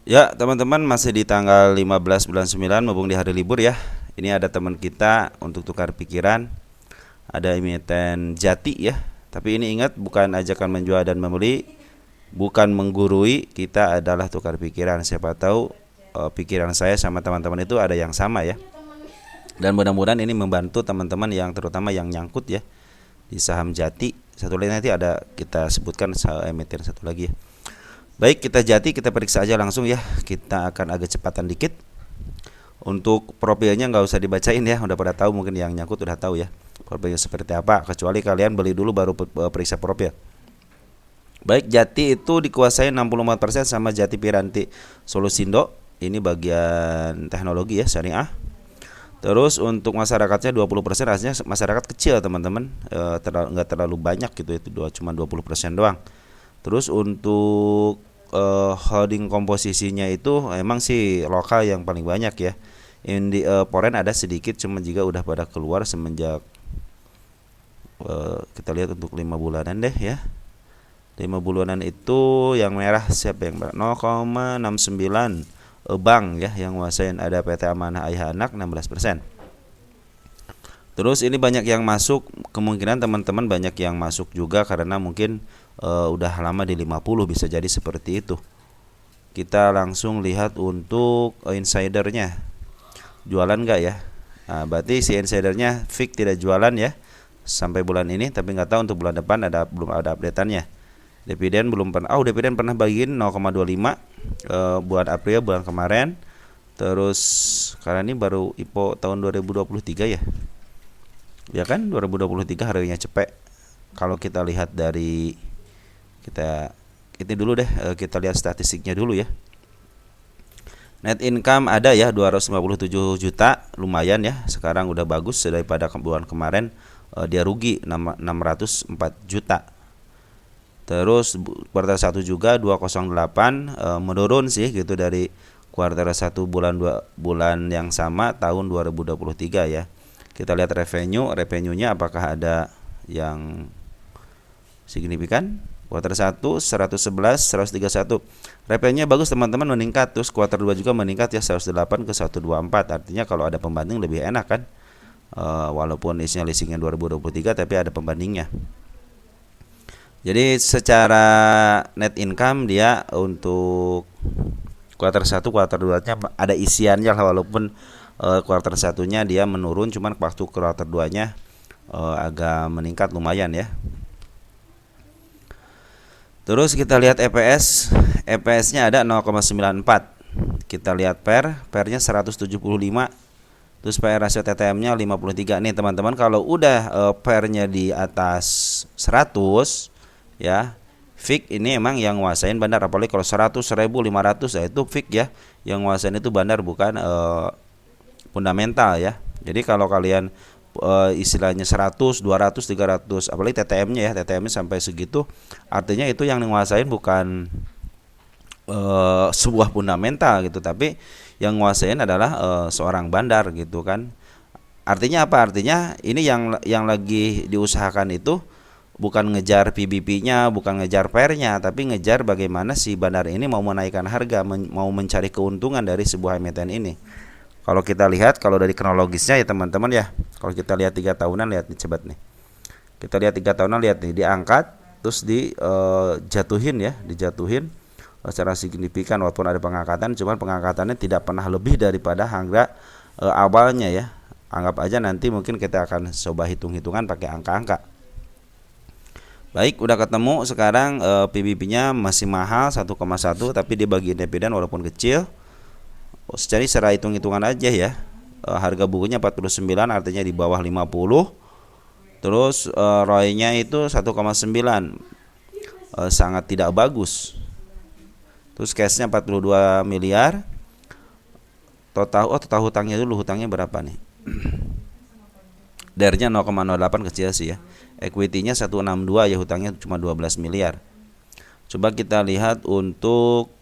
Ya, teman-teman masih di tanggal 15 bulan 9 mumpung di hari libur ya. Ini ada teman kita untuk tukar pikiran, ada emiten Jati ya. Tapi ini ingat bukan ajakan menjual dan membeli, bukan menggurui, kita adalah tukar pikiran. Siapa tahu pikiran saya sama teman-teman itu ada yang sama ya. Dan mudah-mudahan ini membantu teman-teman yang terutama yang nyangkut ya di saham Jati. Satu lagi nanti ada kita sebutkan emiten satu lagi ya. Baik, kita Jati, kita periksa aja langsung ya. Kita akan agak cepatan dikit. Untuk profilnya nggak usah dibacain ya, udah pada tahu, mungkin yang nyangkut udah tahu ya profilnya seperti apa. Kecuali kalian beli dulu baru periksa profil. Baik, Jati itu dikuasai 64% sama Jati Piranti Solusindo. Ini bagian teknologi ya, syariah. Terus untuk masyarakatnya 20%, artinya masyarakat kecil teman-teman, nggak terlalu banyak gitu, itu cuma 20% doang. Terus untuk holding komposisinya itu emang sih lokal yang paling banyak ya. Ini foreign ada sedikit, cuma juga udah pada keluar semenjak kita lihat untuk 5 bulanan deh ya. 5 bulanan itu yang merah siapa yang 0,69 bank ya yang nguasain, ada PT Amanah Ayah Anak 16%. Terus ini banyak yang masuk, kemungkinan teman-teman banyak yang masuk juga karena mungkin udah lama di 50, bisa jadi seperti itu. Kita langsung lihat untuk insidernya. Jualan enggak ya? Nah, berarti si insidernya fix tidak jualan ya sampai bulan ini, tapi nggak tahu untuk bulan depan belum ada updateannya. Dividen belum pernah. Dividen pernah bagiin 0,25 bulan April bulan kemarin. Terus karena ini baru IPO tahun 2023 ya. Ya kan 2023 harganya cepet. Kalau kita lihat dari kita dulu deh, kita lihat statistiknya dulu ya. Net income ada ya 257 juta, lumayan ya. Sekarang udah bagus daripada bulan kemarin dia rugi 604 juta. Terus kuartal 1 juga 208, menurun sih gitu dari kuartal 1 bulan yang sama tahun 2023 ya. Kita lihat revenue-nya apakah ada yang signifikan. Kuartal 1 111 131. Revenue-nya bagus teman-teman, meningkat. Terus kuartal 2 juga meningkat ya 108 ke 124. Artinya kalau ada pembanding lebih enak kan. Walaupun isinya leasingnya 2023 tapi ada pembandingnya. Jadi secara net income dia untuk kuartal 1 kuartal 2-nya ada isiannya walaupun kuartal 1-nya dia menurun, cuman waktu kuartal 2-nya agak meningkat lumayan ya. Terus kita lihat EPS-nya ada 0,94. Kita lihat PER-nya 175. Terus PER rasio TTM-nya 53. Nih teman-teman, kalau udah PER-nya di atas 100 ya, fix ini emang yang nguasain bandar. Apalagi kalau 100, 1000, 500 ya itu fix ya. Yang nguasain itu bandar, bukan fundamental ya. Jadi kalau kalian istilahnya 100, 200, 300, apalagi TTM-nya ya, TTM-nya sampai segitu, artinya itu yang menguasain bukan sebuah fundamental gitu, tapi yang menguasain adalah seorang bandar gitu kan. Artinya apa? Artinya ini yang lagi diusahakan itu bukan ngejar PBP-nya, bukan ngejar PER-nya, tapi ngejar bagaimana si bandar ini mau menaikkan harga, mau mencari keuntungan dari sebuah emiten ini. Kalau kita lihat, kalau dari kronologisnya ya teman-teman ya, kalau kita lihat 3 tahunan, lihat nih cebat nih. Kita lihat 3 tahunan, lihat nih, diangkat terus dijatuhin secara signifikan walaupun ada pengangkatan, cuman pengangkatannya tidak pernah lebih daripada harga awalnya ya. Anggap aja nanti mungkin kita akan coba hitung-hitungan pakai angka-angka. Baik, udah ketemu sekarang PBB-nya masih mahal 1,1 tapi dia bagi dividen walaupun kecil. Secara hitung-hitungan aja ya, harga bukunya 49, artinya di bawah 50. Terus ROI-nya itu 1,9, sangat tidak bagus. Terus cash-nya 42 miliar. Total hutangnya dulu, hutangnya berapa nih? DER-nya 0,08, kecil sih ya. Equity-nya 162 ya, hutangnya cuma 12 miliar. Coba kita lihat untuk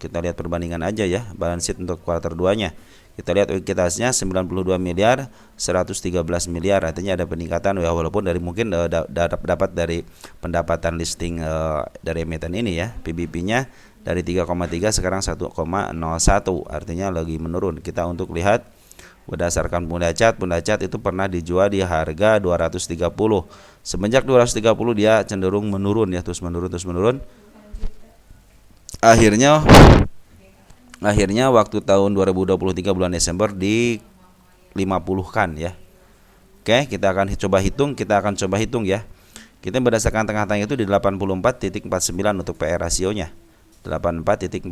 kita lihat perbandingan aja ya, balance sheet untuk kuartal 2-nya. Kita lihat ekuitasnya 92 miliar 113 miliar, artinya ada peningkatan ya, walaupun dari mungkin dapat dari pendapatan listing dari emiten ini ya. PBP-nya dari 3,3 sekarang 1,01, artinya lagi menurun. Kita untuk lihat berdasarkan Pundacat itu pernah dijual di harga 230. Semenjak 230 dia cenderung menurun ya, terus menurun. Akhirnya waktu tahun 2023 bulan Desember di 50-kan ya. Oke, kita akan coba hitung ya. Kita berdasarkan tengah-tengah itu di 84.49 untuk PR rasionya. 84.49.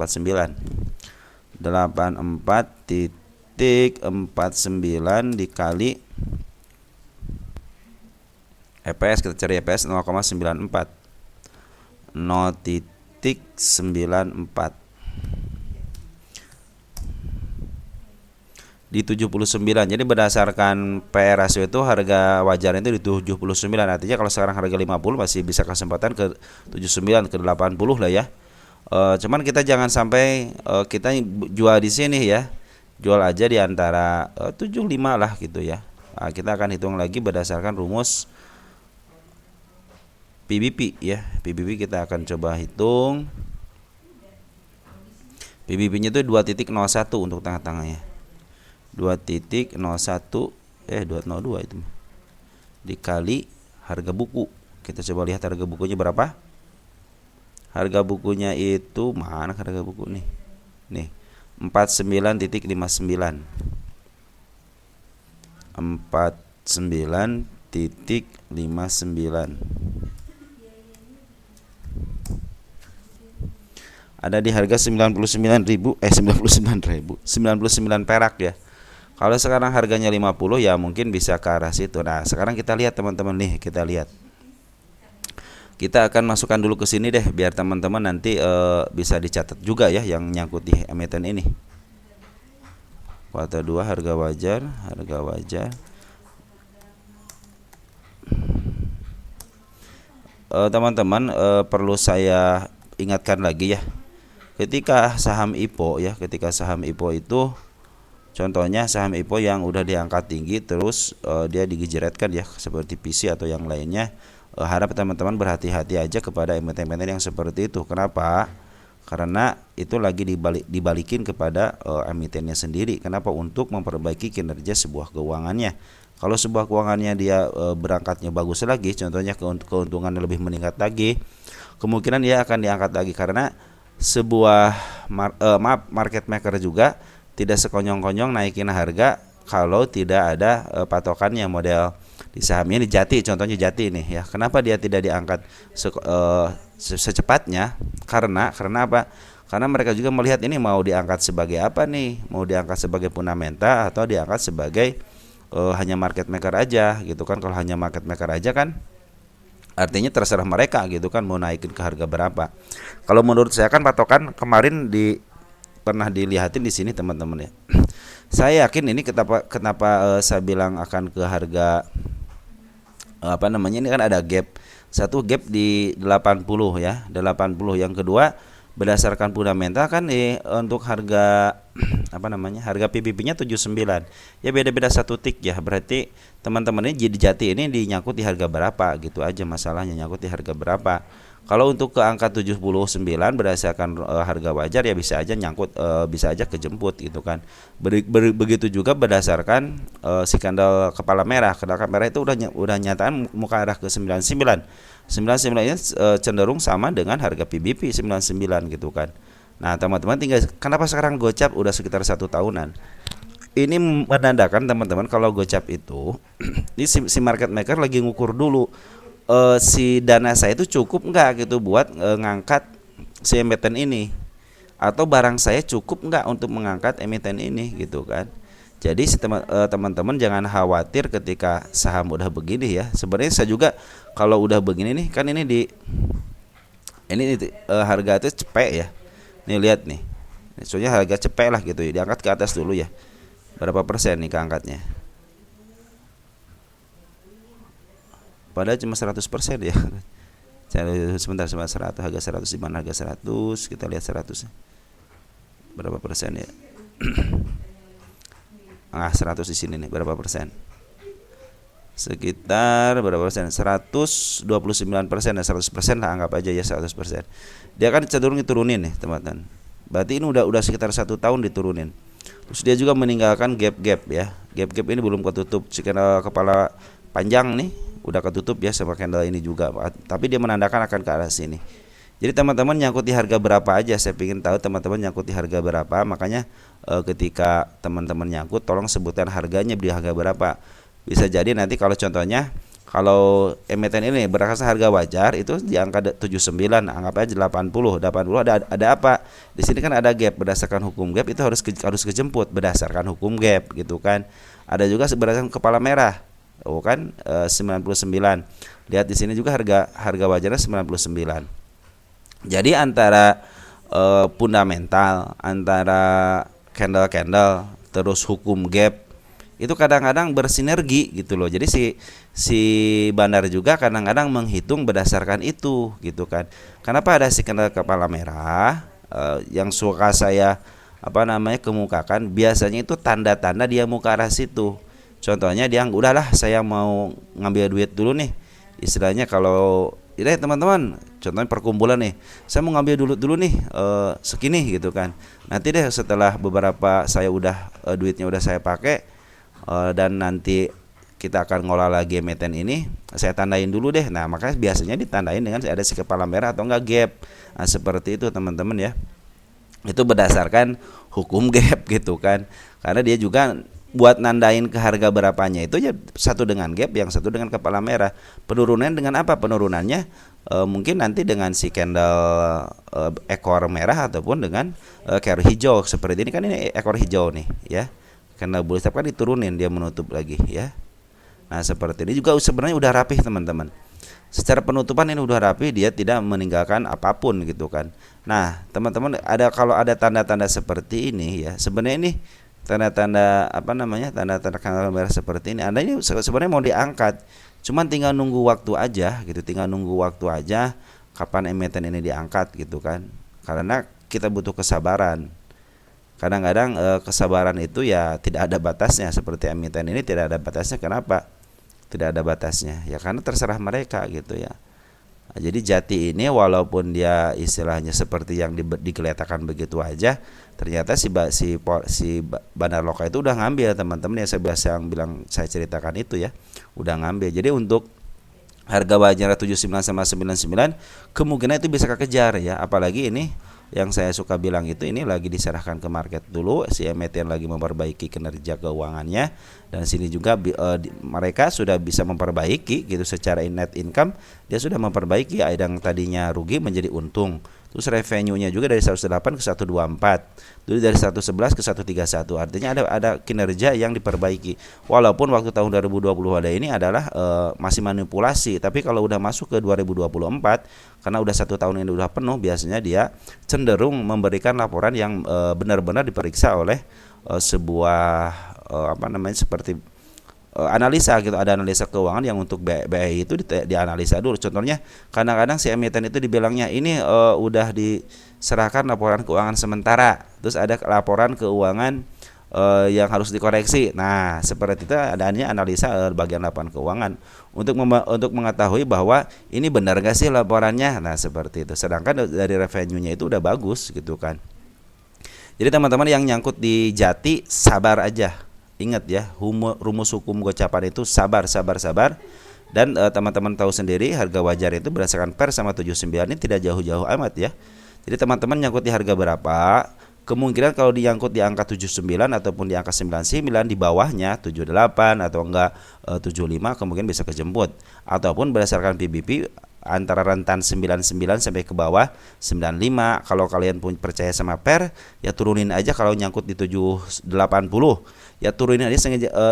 84.49 dikali EPS, kita cari EPS 0,94. 0,94 di 79. Jadi berdasarkan PR rasio itu harga wajarnya itu di 79. Artinya kalau sekarang harga 50 masih bisa kesempatan ke 79 ke 80 lah ya. Cuman kita jangan sampai kita jual di sini ya. Jual aja di antara 75 lah gitu ya. Nah, kita akan hitung lagi berdasarkan rumus PBP ya. PBP kita akan coba hitung. PBP-nya itu 2.01 untuk tengah-tengahnya. 2.02 itu dikali harga buku. Kita coba lihat harga bukunya berapa. Harga bukunya itu mana harga buku nih? Nih 49.59. 49.59 ada di harga 99.000 99 perak ya. Kalau sekarang harganya 50 ya mungkin bisa ke arah situ. Nah, sekarang kita lihat teman-teman nih, kita lihat. Kita akan masukkan dulu ke sini deh biar teman-teman nanti bisa dicatat juga ya yang nyangkut di emiten ini. Kuartal 2 harga wajar. Teman-teman perlu saya ingatkan lagi ya. Ketika saham IPO itu contohnya saham IPO yang udah diangkat tinggi terus dia digejeretkan ya seperti PC atau yang lainnya, harap teman-teman berhati-hati aja kepada emiten-emiten yang seperti itu. Kenapa? Karena itu lagi dibalikin kepada emitennya sendiri. Kenapa? Untuk memperbaiki kinerja sebuah keuangannya. Kalau sebuah keuangannya dia berangkatnya bagus lagi, contohnya keuntungannya lebih meningkat lagi, kemungkinan dia akan diangkat lagi. Karena sebuah market maker juga tidak sekonyong-konyong naikin harga kalau tidak ada patokannya. Model di sahamnya di Jati, contohnya Jati nih ya. Kenapa dia tidak diangkat secepatnya? Karena apa? Karena mereka juga melihat ini mau diangkat sebagai apa nih? Mau diangkat sebagai fundamental atau diangkat sebagai hanya market maker aja gitu kan. Kalau hanya market maker aja kan artinya terserah mereka gitu kan mau naikin ke harga berapa. Kalau menurut saya kan patokan kemarin pernah dilihatin di sini teman-teman ya. Saya yakin ini kenapa saya bilang akan ke harga ini kan ada gap. Satu gap di 80 ya, 80. Yang kedua berdasarkan fundamental kan untuk harga harga PBB-nya 79. Ya beda-beda satu tik ya. Berarti teman-teman ini jadi Jati ini dinyangkut di harga berapa gitu aja masalahnya, nyangkut di harga berapa. Kalau untuk ke angka 79 berdasarkan harga wajar ya bisa aja nyangkut, bisa aja kejemput gitu kan. Begitu juga berdasarkan si kandel kepala merah. Kandel kepala merah itu udah nyataan muka arah ke 99. 99 ini cenderung sama dengan harga PBP 99 gitu kan. Nah, teman-teman tinggal kenapa sekarang gocap udah sekitar 1 tahunan. Ini menandakan teman-teman kalau gocap itu ini si market maker lagi ngukur dulu si dana saya itu cukup enggak gitu buat ngangkat si emiten ini, atau barang saya cukup enggak untuk mengangkat emiten ini gitu kan. Jadi teman-teman jangan khawatir ketika saham udah begini ya. Sebenarnya saya juga kalau udah begini nih kan ini harga itu cepet ya. Nih lihat nih. Soalnya harga cepet lah gitu ya. Diangkat ke atas dulu ya. Berapa persen nih keangkatnya? Padahal cuma 100% ya. Sebentar 100, harga 100 di mana harga 100? Kita lihat 100. Berapa persen ya? 100 di sini nih berapa persen? Sekitar berapa persen? 129% dan 100% lah, anggap aja ya 100%. Dia kan cenderung diturunin nih teman-teman. Berarti ini udah sekitar 1 tahun diturunin. Terus dia juga meninggalkan gap-gap ya. Gap-gap ini belum ketutup. Candle kepala panjang nih udah ketutup ya sama candle ini juga. Tapi dia menandakan akan ke arah sini. Jadi teman-teman nyangkut di harga berapa aja, saya ingin tahu teman-teman nyangkut di harga berapa. Makanya ketika teman-teman nyangkut tolong sebutkan harganya di harga berapa. Bisa jadi nanti kalau contohnya kalau emiten ini berasa harga wajar itu di angka 79, anggap aja 80 ada apa? Di sini kan ada gap, berdasarkan hukum gap itu harus kejemput berdasarkan hukum gap gitu kan. Ada juga berdasarkan kepala merah. Oh kan 99. Lihat di sini juga harga wajarnya 99. Jadi antara fundamental, antara candle terus hukum gap itu kadang-kadang bersinergi gitu loh. Jadi si bandar juga kadang-kadang menghitung berdasarkan itu gitu kan. Kenapa ada si candle kepala merah yang suka saya kemukakan, biasanya itu tanda-tanda dia mau ke arah situ. Contohnya dia udahlah saya mau ngambil duit dulu nih. Istilahnya kalau ini teman-teman, contohnya perkumpulan nih, saya mau ngambil dulu nih segini gitu kan. Nanti deh setelah beberapa saya udah duitnya udah saya pakai dan nanti kita akan ngolah lagi emiten ini, saya tandain dulu deh. Nah makanya biasanya ditandain dengan ada si kepala merah atau enggak gap. Nah seperti itu teman-teman ya. Itu berdasarkan hukum gap gitu kan. Karena dia juga buat nandain ke harga berapanya itu ya satu dengan gap, yang satu dengan kepala merah. Penurunan dengan apa? Penurunannya mungkin nanti dengan si candle ekor merah ataupun dengan ekor hijau seperti ini kan, ini ekor hijau nih ya. Karena boleh kan diturunin dia menutup lagi ya. Nah seperti ini juga sebenarnya udah rapih teman-teman. Secara penutupan ini udah rapi, dia tidak meninggalkan apapun gitu kan. Nah teman-teman kalau ada tanda-tanda seperti ini ya, sebenarnya ini tanda-tanda tanda-tanda candle merah seperti ini, Anda ini sebenarnya mau diangkat, cuman tinggal nunggu waktu aja gitu, kapan emiten ini diangkat gitu kan. Karena kita butuh kesabaran. Kadang-kadang kesabaran itu ya tidak ada batasnya, seperti emiten ini tidak ada batasnya. Kenapa tidak ada batasnya? Ya karena terserah mereka gitu ya. Nah, jadi Jati ini walaupun dia istilahnya seperti yang digeletakan begitu aja, ternyata si Bandar Loka itu udah ngambil teman-teman ya, saya ceritakan itu ya, udah ngambil. Jadi untuk harga wajar 79 sama 99 kemungkinan itu bisa kekejar ya, apalagi ini yang saya suka bilang itu, ini lagi diserahkan ke market dulu, si emiten lagi memperbaiki kinerja keuangannya, dan sini juga mereka sudah bisa memperbaiki gitu secara net income, dia sudah memperbaiki yang tadinya rugi menjadi untung. Terus revenue-nya juga dari 108 ke 124, jadi dari 111 ke 131, artinya ada kinerja yang diperbaiki. Walaupun waktu tahun 2020 ada ini adalah masih manipulasi, tapi kalau udah masuk ke 2024 karena udah 1 tahun ini udah penuh, biasanya dia cenderung memberikan laporan yang benar-benar diperiksa oleh sebuah seperti analisa gitu. Ada analisa keuangan yang untuk BI itu dianalisa dulu. Contohnya kadang-kadang si emiten itu dibilangnya ini udah diserahkan laporan keuangan sementara, terus ada laporan keuangan yang harus dikoreksi. Nah seperti itu adanya analisa bagian laporan keuangan untuk mengetahui bahwa ini benar gak sih laporannya. Nah seperti itu. Sedangkan dari revenue-nya itu udah bagus gitu kan. Jadi teman-teman yang nyangkut di Jati, sabar aja. Ingat ya, rumus hukum gocapan itu sabar. Dan teman-teman tahu sendiri harga wajar itu berdasarkan per sama 79 ini tidak jauh-jauh amat ya. Jadi teman-teman nyangkut di harga berapa, kemungkinan kalau diangkut di angka 79 ataupun di angka 99, di bawahnya 78 atau enggak 75 kemungkinan bisa kejemput. Ataupun berdasarkan PBP antara rentan 99 sampai ke bawah 95. Kalau kalian pun percaya sama per, ya turunin aja. Kalau nyangkut di 780 ya turunin aja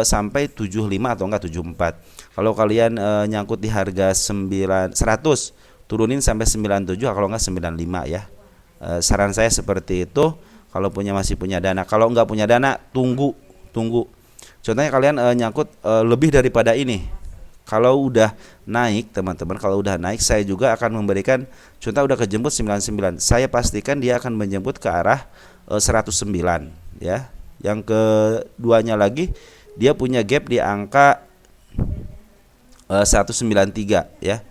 sampai 75 atau enggak 74. Kalau kalian nyangkut di harga 100, turunin sampai 97 kalau enggak 95 ya. Saran saya seperti itu. Kalau masih punya dana, kalau enggak punya dana tunggu. Contohnya kalian nyangkut lebih daripada ini. Kalau udah naik teman-teman, saya juga akan memberikan contoh udah kejemput 99. Saya pastikan dia akan menjemput ke arah 109 ya. Yang keduanya lagi dia punya gap di angka 193 ya.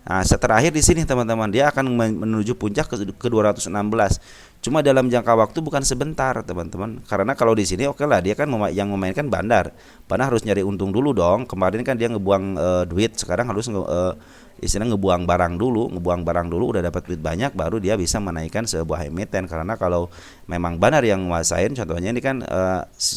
Nah, terakhir di sini teman-teman, dia akan menuju puncak ke 216. Cuma dalam jangka waktu bukan sebentar, teman-teman. Karena kalau di sini oke lah, dia kan yang memainkan Bandar. Bandar harus nyari untung dulu dong. Kemarin kan dia ngebuang duit, sekarang harus istilahnya ngebuang barang dulu, udah dapat duit banyak baru dia bisa menaikkan sebuah emiten. Karena kalau memang Bandar yang menguasain, contohnya ini kan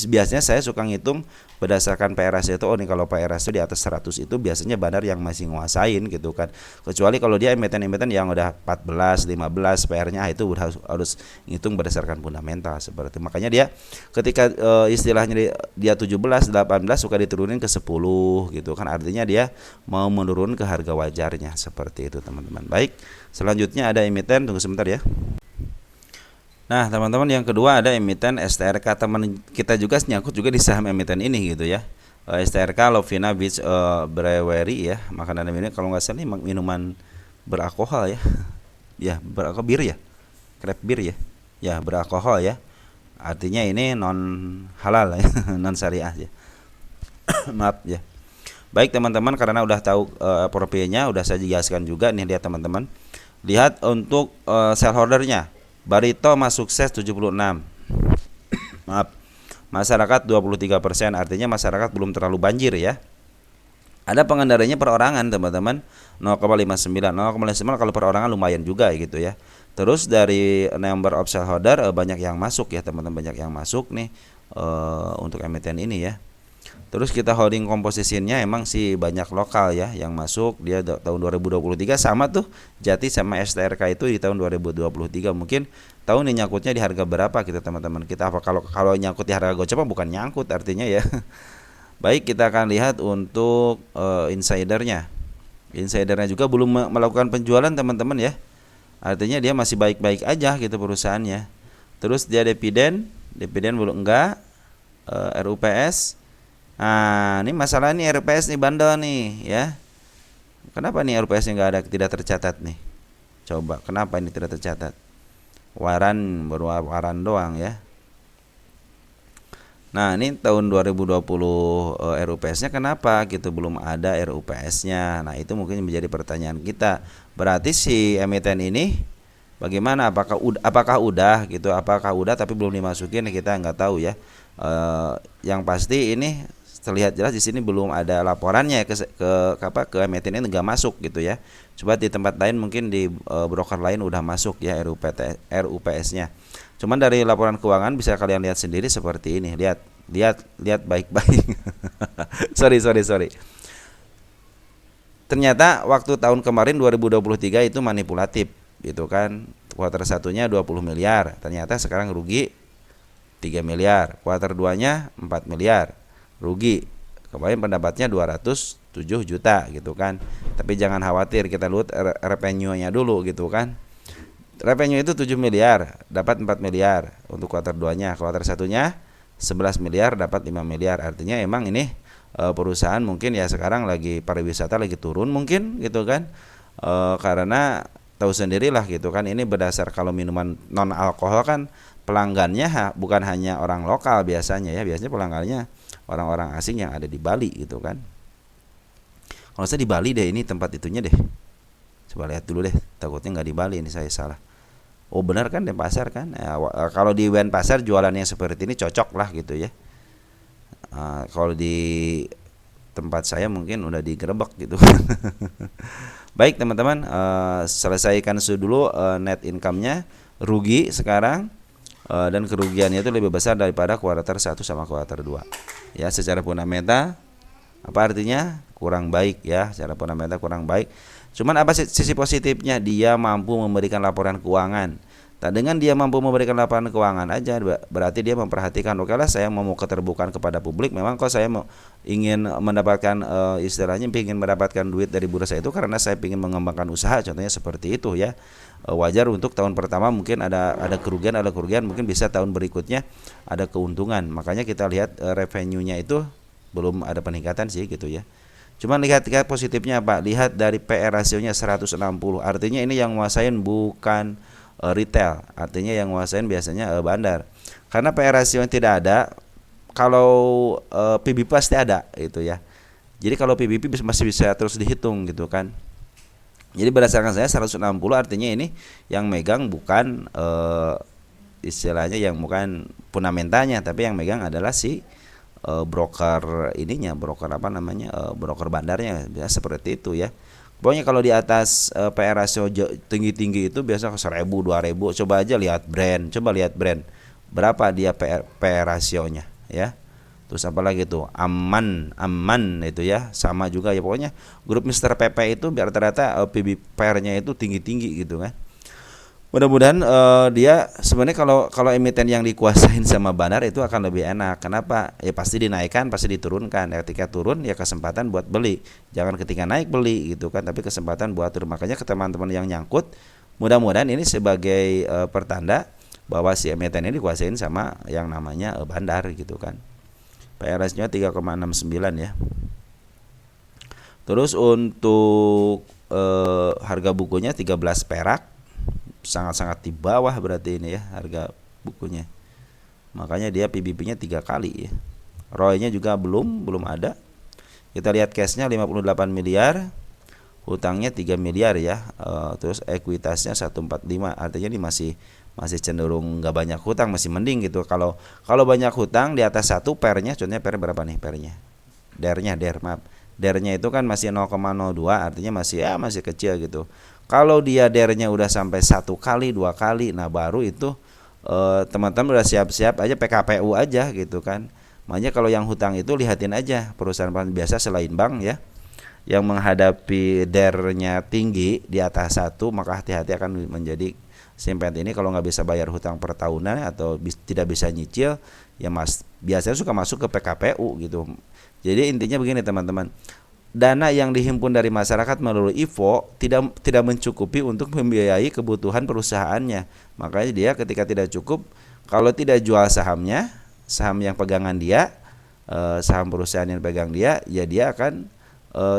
biasanya saya suka ngitung berdasarkan PRS itu, oh nih kalau PRS itu di atas 100 itu biasanya Bandar yang masih nguasain gitu kan. Kecuali kalau dia emiten-emiten yang udah 14, 15 PR-nya itu harus ngitung berdasarkan fundamental seperti itu. Makanya dia ketika istilahnya dia 17, 18 suka diturunin ke 10 gitu kan. Artinya dia mau menurun ke harga wajarnya seperti itu, teman-teman. Baik, selanjutnya ada emiten, tunggu sebentar ya. Nah, teman-teman, yang kedua ada emiten STRK. Teman kita juga nyangkut juga di saham emiten ini gitu ya. STRK Lovina Beach Brewery ya, makanan ini kalau nggak salah ini minuman beralkohol ya. Ya, beralkohol bir ya. Craft beer ya. Ya, beralkohol ya. Artinya ini non halal ya, non syariah ya. Maaf ya. Baik teman-teman, karena udah tahu profilnya, udah saya jelaskan juga nih, lihat teman-teman. Lihat untuk shareholdernya. Barito masuk sukses 76. Maaf. Masyarakat 23%, artinya masyarakat belum terlalu banjir ya. Ada pengendaranya perorangan teman-teman 0,59. 0,59 kalau perorangan lumayan juga gitu ya. Terus dari number of shareholder banyak yang masuk ya teman-teman, banyak yang masuk nih untuk emiten ini ya. Terus kita holding komposisinya emang sih banyak lokal ya yang masuk. Dia tahun 2023 sama tuh Jati sama STRK itu di tahun 2023. Mungkin tahun ini nyangkutnya di harga berapa kita teman-teman. Kita apa kalau nyangkut di harga gocap bukan nyangkut artinya ya. Baik, kita akan lihat untuk insidernya. Insidernya juga belum melakukan penjualan teman-teman ya. Artinya dia masih baik-baik aja gitu perusahaannya. Terus dia dividen belum enggak. RUPS. Nah, ini masalah nih RUPS nih bandel nih ya. Kenapa nih RUPS-nya enggak ada, tidak tercatat nih? Coba, kenapa ini tidak tercatat? Baru waran doang ya. Nah, ini tahun 2020 RUPS-nya kenapa gitu belum ada RUPS-nya. Nah, itu mungkin menjadi pertanyaan kita. Berarti si emiten ini bagaimana? Apakah udah gitu? Apakah udah tapi belum dimasukin? Kita nggak tahu ya. Yang pasti ini terlihat jelas di sini belum ada laporannya ke emiten ini nggak masuk gitu ya. Coba di tempat lain mungkin di broker lain udah masuk ya RUPS-nya. Cuman dari laporan keuangan bisa kalian lihat sendiri seperti ini. Lihat baik-baik. sorry. Ternyata waktu tahun kemarin 2023 itu manipulatif gitu kan. Kuartal satunya 20 miliar. Ternyata sekarang rugi 3 miliar. Kuartal 2-nya 4 miliar. Rugi. Kemarin pendapatnya 207 juta gitu kan. Tapi jangan khawatir, kita lihat revenue-nya dulu gitu kan. Revenue itu 7 miliar, dapat 4 miliar untuk kuartal 2-nya. Kuartal 1-nya 11 miliar, dapat 5 miliar. Artinya emang ini perusahaan mungkin ya sekarang lagi pariwisata lagi turun mungkin gitu kan. Karena tahu sendirilah gitu kan, ini berdasar kalau minuman non alkohol kan pelanggannya bukan hanya orang lokal biasanya ya. Biasanya pelanggannya orang-orang asing yang ada di Bali gitu kan. Kalau saya di Bali deh, ini tempat itunya deh. Coba lihat dulu deh, takutnya nggak di Bali, ini saya salah. Oh benar kan, Denpasar kan. Kalau di Denpasar jualannya seperti ini cocok lah gitu ya. Kalau di tempat saya mungkin udah digerebek gitu. Baik teman-teman, selesaikan dulu net income-nya. Rugi sekarang dan kerugiannya itu lebih besar daripada kuartal 1 sama kuartal 2. Ya, secara fundamental apa artinya? Kurang baik ya, secara fundamental kurang baik. Cuman apa sisi positifnya? Dia mampu memberikan laporan keuangan. Tak dengan dia mampu memberikan laporan keuangan aja berarti dia memperhatikan, oke lah saya mau keterbukaan kepada publik. Memang kok saya mau ingin mendapatkan istilahnya ingin mendapatkan duit dari bursa itu karena saya ingin mengembangkan usaha, contohnya seperti itu ya. Wajar untuk tahun pertama mungkin ada kerugian mungkin bisa tahun berikutnya ada keuntungan. Makanya kita lihat revenue-nya itu belum ada peningkatan sih gitu ya. Cuman lihat positifnya apa? Lihat dari PR rasionya 160. Artinya ini yang nguasain bukan retail. Artinya yang nguasain biasanya bandar. Karena PR rasio yang tidak ada, kalau PBB pasti ada itu ya. Jadi kalau PBB masih bisa terus dihitung gitu kan. Jadi berdasarkan saya 160 artinya ini yang megang bukan istilahnya yang bukan fundamentanya, tapi yang megang adalah si broker ininya, broker apa namanya, broker bandarnya, biasa seperti itu ya. Pokoknya kalau di atas PR ratio tinggi-tinggi itu biasa 1.000, 2.000. Coba aja lihat brand berapa dia PR rasionya ya. Terus apalagi itu aman itu ya, sama juga ya. Pokoknya grup Mr. PP itu rata-rata PR-nya itu tinggi-tinggi gitu kan. Mudah-mudahan dia sebenarnya kalau emiten yang dikuasain sama bandar itu akan lebih enak. Kenapa? Ya pasti dinaikkan, pasti diturunkan. Ketika turun ya kesempatan buat beli. Jangan ketika naik beli gitu kan, tapi kesempatan buat turun. Makanya ke teman-teman yang nyangkut, mudah-mudahan ini sebagai pertanda bahwa si emiten ini dikuasain sama yang namanya bandar gitu kan. PRS-nya 3,69 ya. Terus untuk harga bukunya 13 perak, sangat-sangat di bawah berarti ini ya harga bukunya. Makanya dia PBB-nya 3 kali ya. ROI-nya juga belum ada. Kita lihat cash-nya 58 miliar, hutangnya 3 miliar ya. Terus ekuitasnya 145, artinya ini masih cenderung nggak banyak hutang, masih mending gitu. Kalau banyak hutang di atas 1 pernya, contohnya per berapa nih pernya? Dernya itu kan masih 0,02, artinya masih kecil gitu. Kalau dia dernya udah sampai 1 kali, 2 kali, nah baru itu teman-teman udah siap-siap aja PKPU aja gitu kan. Makanya kalau yang hutang itu lihatin aja perusahaan biasa selain bank ya, yang menghadapi dernya tinggi di atas 1, maka hati-hati akan menjadi simpen ini. Kalau nggak bisa bayar hutang per tahunan atau tidak bisa nyicil ya biasanya suka masuk ke PKPU gitu. Jadi intinya begini teman-teman, dana yang dihimpun dari masyarakat melalui IVO tidak mencukupi untuk membiayai kebutuhan perusahaannya. Makanya dia ketika tidak cukup, kalau tidak jual sahamnya, saham yang pegangan dia, saham perusahaan yang pegang dia, ya dia akan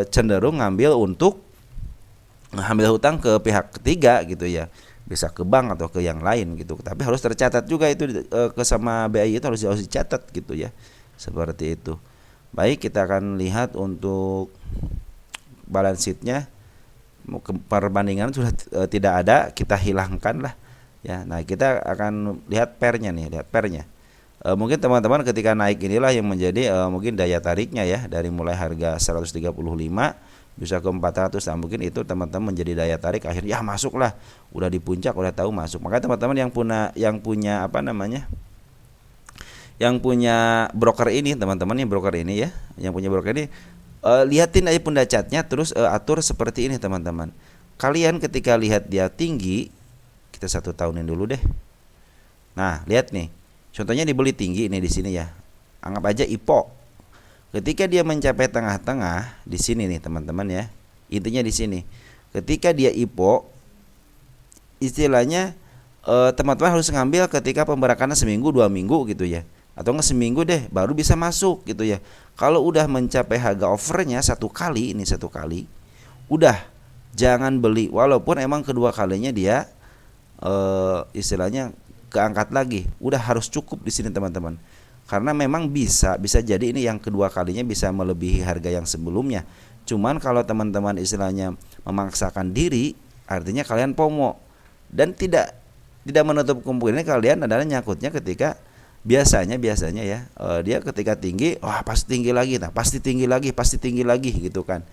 cenderung ngambil hutang ke pihak ketiga gitu ya. Bisa ke bank atau ke yang lain gitu. Tapi harus tercatat juga itu ke sama BI itu harus dicatat gitu ya. Seperti itu. Baik, kita akan lihat untuk balance sheet-nya. Perbandingan sudah tidak ada, kita hilangkan lah ya. Nah, kita akan lihat pernya nih, mungkin teman-teman ketika naik inilah yang menjadi mungkin daya tariknya ya, dari mulai harga 135 bisa ke 400. Nah, mungkin itu teman-teman menjadi daya tarik, akhirnya ya masuklah, udah di puncak, udah tahu masuk. Maka teman-teman yang punya apa namanya, yang punya broker ini, teman-teman yang broker ini ya, yang punya broker ini, lihatin aja punda chartnya, terus atur seperti ini teman-teman. Kalian ketika lihat dia tinggi, kita 1 tahunin dulu deh. Nah, lihat nih, contohnya dibeli tinggi ini di sini ya, anggap aja IPO. Ketika dia mencapai tengah-tengah di sini nih teman-teman ya, intinya di sini. Ketika dia IPO, istilahnya teman-teman harus ngambil ketika pemberakannya seminggu 2 minggu gitu ya, atau nggak seminggu deh baru bisa masuk gitu ya. Kalau udah mencapai harga offernya 1 kali, udah jangan beli, walaupun emang kedua kalinya dia istilahnya keangkat lagi, udah harus cukup di sini teman-teman. Karena memang bisa jadi ini yang kedua kalinya bisa melebihi harga yang sebelumnya. Cuman kalau teman-teman istilahnya memaksakan diri, artinya kalian FOMO, dan tidak menutup kemungkinan kalian adalah nyangkutnya ketika biasanya ya dia ketika tinggi, wah pasti tinggi lagi, nah pasti tinggi lagi gitu kan.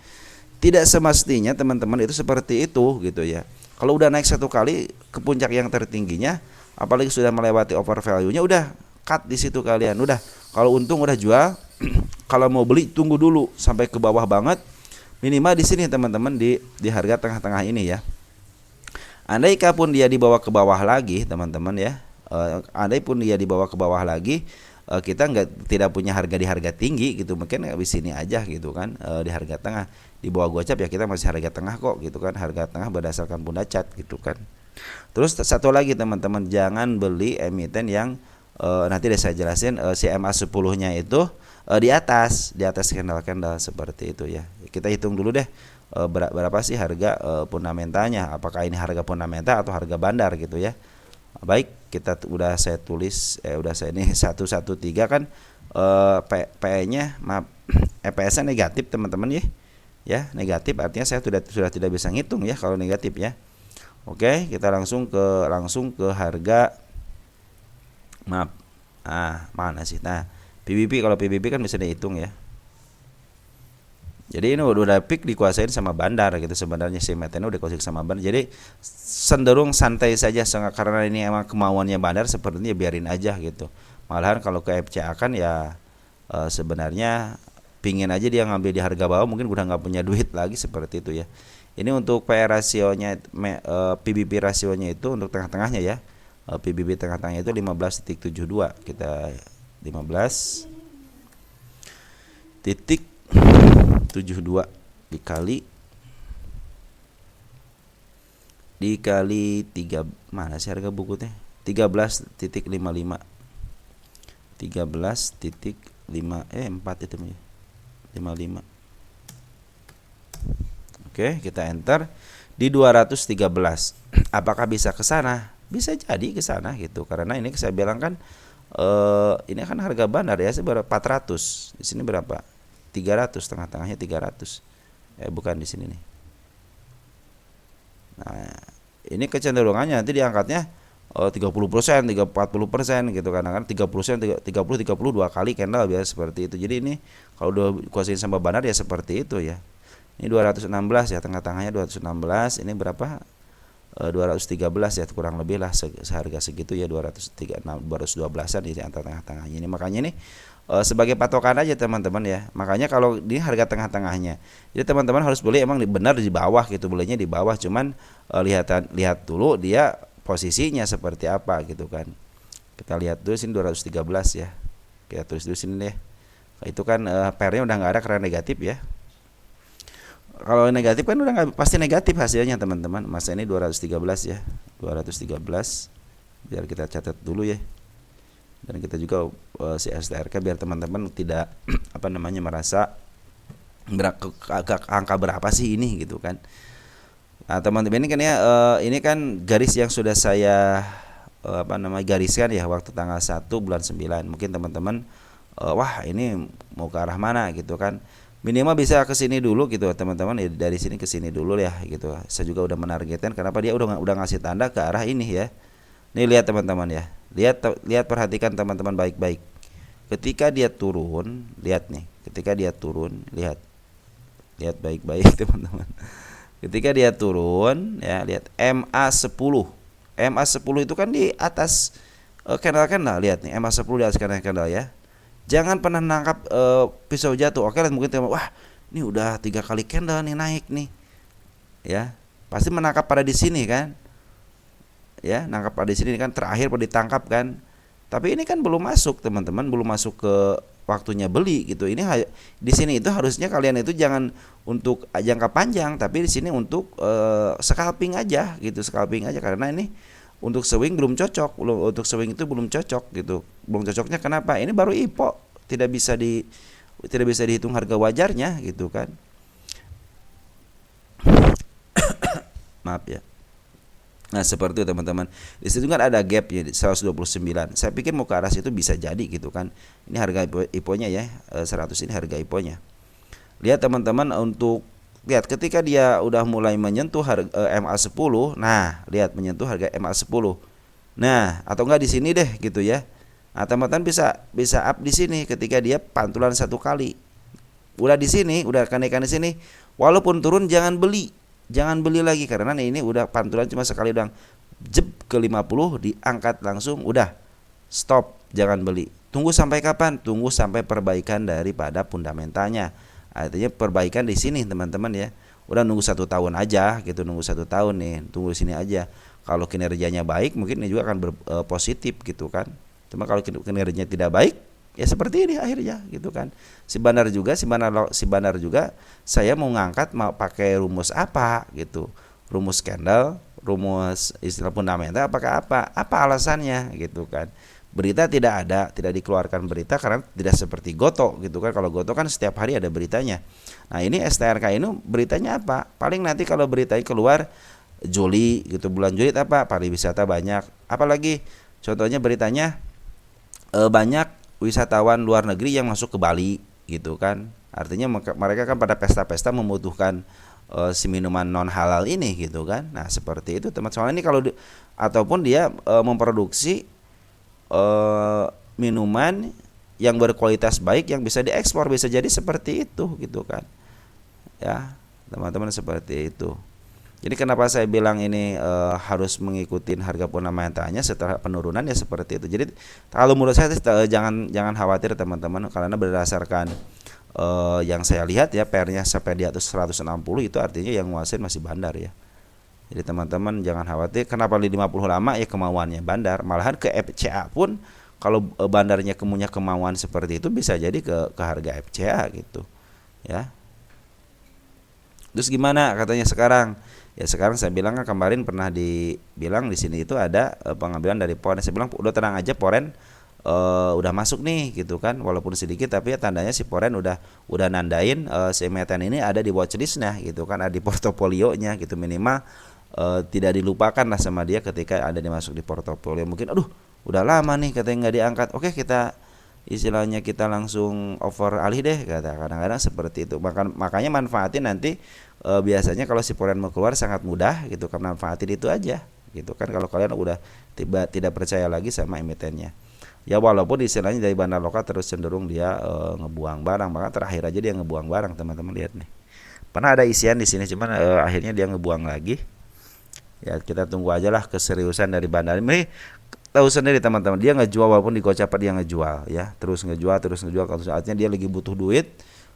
Tidak semestinya teman-teman itu seperti itu gitu ya. Kalau udah naik 1 kali ke puncak yang tertingginya, apalagi sudah melewati over value-nya, udah cut di situ kalian. Udah, kalau untung udah jual. Kalau mau beli tunggu dulu sampai ke bawah banget. Minimal di sini teman-teman di harga tengah-tengah ini ya. Andai pun dia dibawa ke bawah lagi teman-teman ya. Kita tidak punya harga di harga tinggi gitu, mungkin di sini aja gitu kan, di harga tengah. Di bawah gocap ya kita masih harga tengah kok gitu kan, harga tengah berdasarkan punda chart gitu kan. Terus satu lagi teman-teman, jangan beli emiten yang nanti saya jelasin CMA 10-nya itu di atas candle seperti itu ya. Kita hitung dulu deh berapa sih harga fundamentalnya, apakah ini harga fundamental atau harga bandar gitu ya. Baik, saya tulis udah saya ini 113 kan PE-nya maaf EPS-nya negatif teman-teman ya. Ya, negatif artinya saya sudah tidak bisa ngitung ya kalau negatif ya. Oke, kita langsung ke harga maaf. Mana sih? Nah, PBB, kalau PBB kan bisa dihitung ya. Jadi ini udah peak dikuasain sama bandar gitu sebenarnya, si Meten udah dikuasain sama bandar. Jadi cenderung santai saja karena ini emang kemauannya bandar, sepertinya biarin aja gitu. Malahan kalau ke FCA kan ya sebenarnya pingin aja dia ngambil di harga bawah, mungkin udah nggak punya duit lagi seperti itu ya. Ini untuk PE rasionya, PBB rasionya itu untuk tengah-tengahnya ya. PBB tengah-tengahnya itu 15.72, kita 15.72 dikali 3, mana sih harga buku teh? 13.55 4 itu ya, 55. Oke, kita enter di 213. Apakah bisa ke sana? Bisa jadi ke sana gitu, karena ini saya bilang kan ini kan harga bandar ya seberapa 400. Di sini berapa? 300, tengah-tengahnya 300. Bukan di sini nih. Nah, ini kecenderungannya nanti diangkatnya 30%, 40% gitu kan. 30%, 32 kali candle biasa seperti itu. Jadi ini kalau udah kuasain sama bandar ya seperti itu ya. Ini 216 ya, tengah-tengahnya 216. Ini berapa? 213 ya, kurang lebih lah seharga segitu ya, 212-an di antara tengah-tengahnya ini. Makanya ini sebagai patokan aja teman-teman ya. Makanya kalau di harga tengah-tengahnya, jadi teman-teman harus beli emang benar di bawah gitu, belinya di bawah, cuman lihat dulu dia posisinya seperti apa gitu kan. Kita lihat dulu sini 213 ya, kita tulis dulu sini deh. Itu kan pairnya udah nggak ada karena negatif ya. Kalau negatif kan udah nggak, pasti negatif hasilnya teman-teman. Masa ini 213 ya, 213, biar kita catat dulu ya. Dan kita juga si STRK biar teman-teman tidak merasa angka berapa sih ini gitu kan. Nah, teman-teman ini kan ya ini kan garis yang sudah saya gariskan ya waktu tanggal 1 bulan 9. Mungkin teman-teman wah ini mau ke arah mana gitu kan. Minimal bisa ke sini dulu gitu teman-teman ya, dari sini ke sini dulu ya gitu. Saya juga udah menargetkan, kenapa dia udah ngasih tanda ke arah ini ya. Nih lihat teman-teman ya. Lihat perhatikan teman-teman baik-baik. Ketika dia turun, lihat nih. Ketika dia turun, lihat baik-baik teman-teman. Ketika dia turun ya, lihat MA10. MA10 itu kan di atas candle, lihat nih MA10 di atas candle ya. Jangan pernah nangkap pisau jatuh. Oke, mungkin teman, wah, ini udah 3 kali candle nih naik nih. Ya, pasti menangkap pada di sini kan. Ya, nangkap pada di sini kan terakhir pada ditangkap kan. Tapi ini kan belum masuk, teman-teman, belum masuk ke waktunya beli gitu. Ini di sini itu harusnya kalian itu jangan untuk jangka panjang, tapi di sini untuk scalping aja gitu, scalping aja, karena ini untuk swing belum cocok, untuk swing itu belum cocok gitu. Belum cocoknya kenapa? Ini baru IPO, tidak bisa dihitung harga wajarnya gitu kan. Maaf ya. Nah, seperti itu teman-teman. Di situ kan ada gap ya 129. Saya pikir mau ke arah situ bisa jadi gitu kan. Ini harga IPO-nya ya, 100 ini harga IPO-nya. Lihat teman-teman, untuk lihat ketika dia udah mulai menyentuh harga MA10. Nah, lihat menyentuh harga MA10. Nah, atau enggak di sini deh gitu ya. Nah, teman-teman bisa up di sini ketika dia pantulan 1 kali. Udah di sini, udah kenaikan di sini. Walaupun turun jangan beli lagi, karena ini udah pantulan cuma sekali doang, jeb ke 50 diangkat langsung, udah stop, jangan beli. Tunggu sampai kapan? Tunggu sampai perbaikan daripada fundamentalnya. Artinya perbaikan di sini teman-teman ya. Udah nunggu 1 tahun aja gitu, nunggu 1 tahun nih, tunggu di sini aja. Kalau kinerjanya baik mungkin ini juga akan positif gitu kan. Cuma kalau kinerjanya tidak baik ya seperti ini akhirnya gitu kan. Si Bandar juga saya mau ngangkat, mau pakai rumus apa gitu, rumus candle, rumus istilah fundamental, apakah apa alasannya gitu kan. Berita tidak ada, tidak dikeluarkan berita karena tidak seperti Goto gitu kan. Kalau Goto kan setiap hari ada beritanya. Nah, ini STRK ini beritanya apa? Paling nanti kalau beritanya keluar Juli gitu, bulan Juli apa? Pariwisata banyak. Apalagi contohnya beritanya banyak wisatawan luar negeri yang masuk ke Bali gitu kan. Artinya mereka kan pada pesta-pesta membutuhkan si minuman non halal ini gitu kan. Nah seperti itu teman. Soalnya ini kalau ataupun dia memproduksi minuman yang berkualitas baik yang bisa diekspor, bisa jadi seperti itu gitu kan. Ya teman-teman, seperti itu. Jadi kenapa saya bilang ini harus mengikuti harga purnama yang tanya setelah penurunan ya seperti itu. Jadi kalau menurut saya jangan khawatir teman-teman, karena berdasarkan yang saya lihat ya, PR-nya sampai di atas 160 itu artinya yang nguasain masih bandar ya. Jadi teman-teman jangan khawatir. Kenapa di 50 lama ya kemauannya bandar. Malahan ke FCA pun kalau bandarnya punya kemauan seperti itu bisa jadi ke harga FCA gitu ya. Terus gimana katanya sekarang? Ya sekarang saya bilang kan kemarin pernah dibilang di sini itu ada pengambilan dari poren. Saya bilang udah tenang aja, poren udah masuk nih gitu kan, walaupun sedikit tapi ya tandanya si poren udah nandain si emiten ini ada di watchlistnya gitu kan, ada di portofolionya gitu, minimal tidak dilupakan lah sama dia ketika ada dimasuk di portofolio. Mungkin aduh udah lama nih katanya nggak diangkat, oke kita istilahnya kita langsung over alih deh kata, kadang-kadang seperti itu. Makanya manfaatin nanti biasanya kalau si poren mau keluar sangat mudah gitu, karena manfaatin itu aja gitu kan, kalau kalian udah tidak percaya lagi sama emitennya ya. Walaupun istilahnya dari bandar lokal terus cenderung dia ngebuang barang, maka terakhir aja dia ngebuang barang. Teman-teman lihat nih, pernah ada isian di sini cuman akhirnya dia ngebuang lagi ya. Kita tunggu aja lah keseriusan dari bandar ini. Tahu sendiri teman-teman, dia ngejual walaupun di Gocapan dia ngejual ya, terus ngejual. Kalau saatnya dia lagi butuh duit,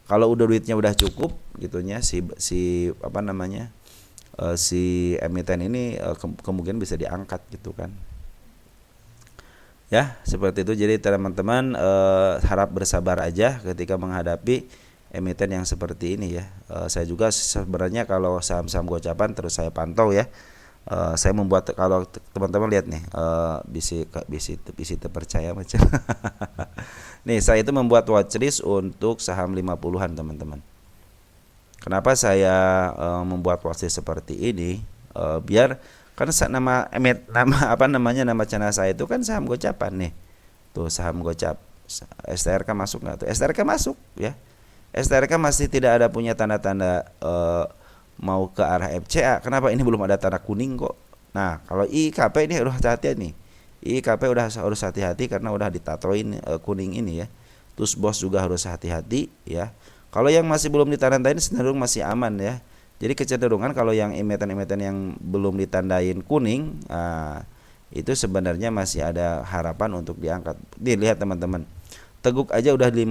kalau udah duitnya udah cukup gitunya, si apa namanya si emiten ini kemungkinan bisa diangkat gitu kan ya, seperti itu. Jadi teman-teman harap bersabar aja ketika menghadapi emiten yang seperti ini ya. Saya juga sebenarnya kalau saham-saham Gocapan terus saya pantau ya. Saya membuat, kalau teman-teman lihat nih, bisi terpercaya macam. Nih saya itu membuat watchlist untuk saham 50-an teman-teman. Kenapa saya membuat watchlist seperti ini? Biar karena nama channel saya itu kan saham Gocapan nih. Tuh saham Gocap. STRK masuk nggak tuh? STRK masuk ya. STRK masih tidak ada punya tanda-tanda mau ke arah FCA. Kenapa ini belum ada tanda kuning kok? Nah, kalau IKP ini harus hati-hati nih. IKP harus hati-hati karena udah ditatoin kuning ini ya. Terus bos juga harus hati-hati ya. Kalau yang masih belum ditandain cenderung masih aman ya. Jadi kecenderungan kalau yang emiten-emiten yang belum ditandain kuning, itu sebenarnya masih ada harapan untuk diangkat. Lihat teman-teman. Teguk aja udah 55,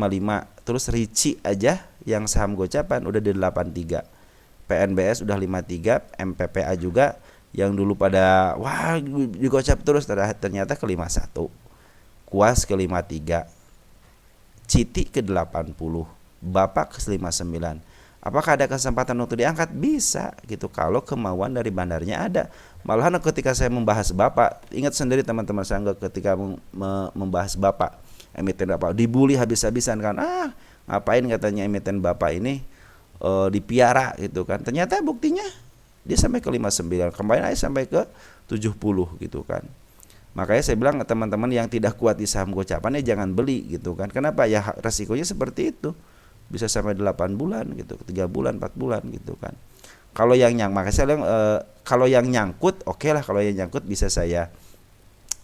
terus Ricci aja yang saham Gocapan udah di 83. PNBS udah 53, MPPA juga yang dulu pada wah digocap terus ternyata ke 51. Kuas ke 53. Citi ke 80, Bapak ke 59. Apakah ada kesempatan untuk diangkat? Bisa gitu kalau kemauan dari bandarnya ada. Malahan ketika saya membahas Bapak, ingat sendiri teman-teman saya ketika membahas Bapak, emiten Bapak dibully habis-habisan kan. Ngapain katanya emiten Bapak ini dipiara gitu kan. Ternyata buktinya dia sampai ke 59, kemarin aja sampai ke 70 gitu kan. Makanya saya bilang ke teman-teman yang tidak kuat di saham Gocapan ya jangan beli gitu kan. Kenapa? Ya resikonya seperti itu. Bisa sampai 8 bulan gitu, 3 bulan, 4 bulan gitu kan. Kalau yang makanya saya bilang kalau yang nyangkut oke lah, kalau yang nyangkut bisa saya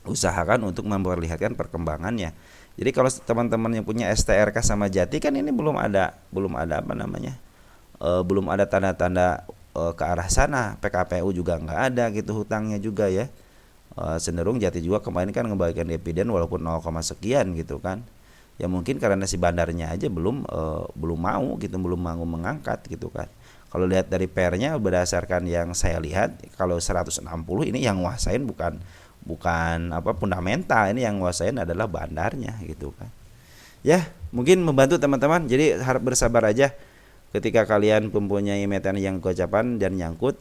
usahakan untuk memperlihatkan perkembangannya. Jadi kalau teman-teman yang punya STRK sama Jati kan ini belum ada apa namanya? Belum ada tanda-tanda ke arah sana. PKPU juga nggak ada gitu hutangnya juga ya. Cenderung Jati juga kemarin kan ngebagikan dividen walaupun 0, sekian gitu kan. Ya mungkin karena si bandarnya aja belum mau gitu, belum mau mengangkat gitu kan. Kalau lihat dari PR-nya berdasarkan yang saya lihat, kalau 160 ini yang nguasain bukan apa fundamental, ini yang nguasain adalah bandarnya gitu kan. Ya, mungkin membantu teman-teman. Jadi harap bersabar aja ketika kalian mempunyai emiten yang Gocapan dan nyangkut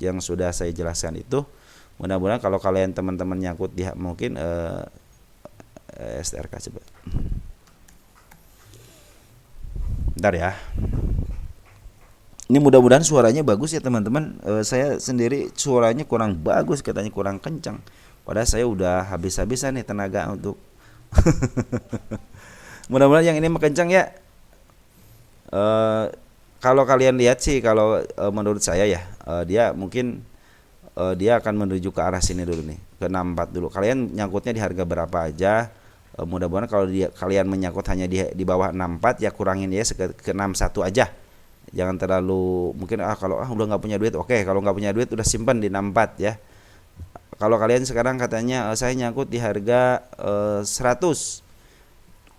yang sudah saya jelaskan itu. Mudah-mudahan kalau kalian teman-teman nyangkut dia mungkin STRK coba. Bentar ya. Ini mudah-mudahan suaranya bagus ya teman-teman. Saya sendiri suaranya kurang bagus, katanya kurang kencang. Padahal saya udah habis-habisan nih tenaga untuk Mudah-mudahan yang ini kencang ya. Kalau kalian lihat sih, kalau menurut saya ya, dia mungkin dia akan menuju ke arah sini dulu nih, ke 64 dulu. Kalian nyangkutnya di harga berapa aja. Mudah-mudahan kalau kalian menyangkut hanya di bawah 64 ya kurangin ya ke 61 aja. Jangan terlalu mungkin kalau udah nggak punya duit, oke, kalau nggak punya duit udah simpan di 64 ya. Kalau kalian sekarang katanya saya nyangkut di harga 100,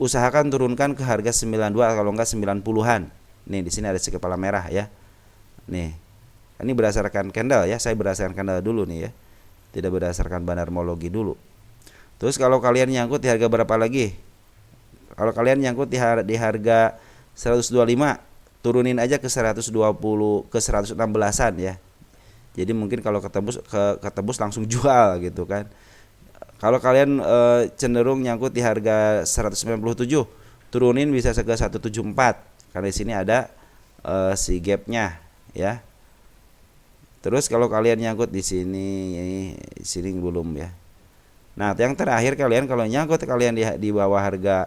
usahakan turunkan ke harga 92 kalau enggak 90-an. Nih di sini ada si kepala merah ya. Nih. Ini berdasarkan candle ya, saya berdasarkan candle dulu nih ya. Tidak berdasarkan banarmologi dulu. Terus kalau kalian nyangkut di harga berapa lagi? Kalau kalian nyangkut di harga 125, turunin aja ke 120, ke 116-an ya. Jadi mungkin kalau ketebus langsung jual gitu kan. Kalau kalian cenderung nyangkut di harga 197, turunin bisa ke 174 karena di sini ada si gapnya ya. Terus kalau kalian nyangkut di sini belum ya. Nah, yang terakhir kalian kalau nyangkut kalian di bawah harga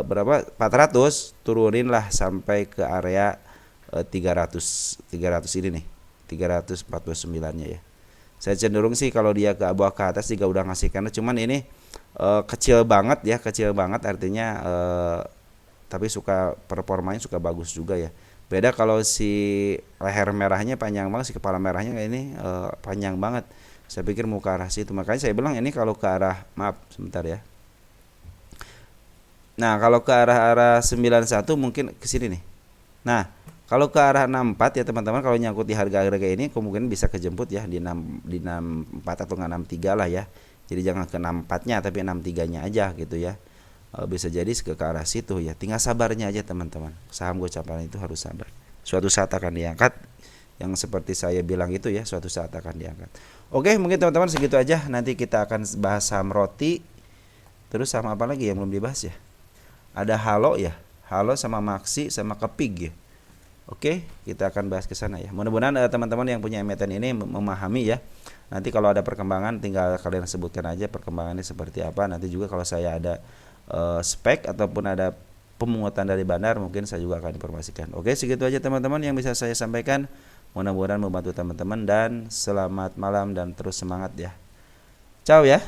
berapa? 400, turuninlah sampai ke area 300 ini nih. 349-nya ya. Saya cenderung sih kalau dia ke bawah ke atas juga udah ngasih karena cuman ini kecil banget ya, kecil banget artinya tapi suka performanya suka bagus juga ya. Beda kalau si leher merahnya panjang banget, si kepala merahnya kayak ini panjang banget. Saya pikir mau ke arah situ. Makanya saya bilang ini kalau ke arah, maaf sebentar ya. Nah, kalau ke arah 91 mungkin ke sini nih. Nah, kalau ke arah 64 ya teman-teman, kalau nyangkut di harga-harga ini kemungkinan bisa kejemput ya di 64 atau 63 lah ya. Jadi jangan ke 64-nya tapi 63-nya aja gitu ya. Bisa jadi ke arah situ ya. Tinggal sabarnya aja teman-teman. Saham gocapan itu harus sabar. Suatu saat akan diangkat. Yang seperti saya bilang itu ya, suatu saat akan diangkat. Oke, mungkin teman-teman segitu aja. Nanti kita akan bahas saham roti. Terus saham apa lagi yang belum dibahas ya? Ada Halo ya. Halo sama Maxi sama Kepig ya. Oke, kita akan bahas ke sana ya. Mudah-mudahan teman-teman yang punya emiten ini memahami ya. Nanti kalau ada perkembangan tinggal kalian sebutkan aja perkembangannya seperti apa. Nanti juga kalau saya ada spek ataupun ada pemungutan dari bandar mungkin saya juga akan informasikan. Oke, segitu aja teman-teman yang bisa saya sampaikan. Mudah-mudahan membantu teman-teman dan selamat malam dan terus semangat ya. Ciao ya.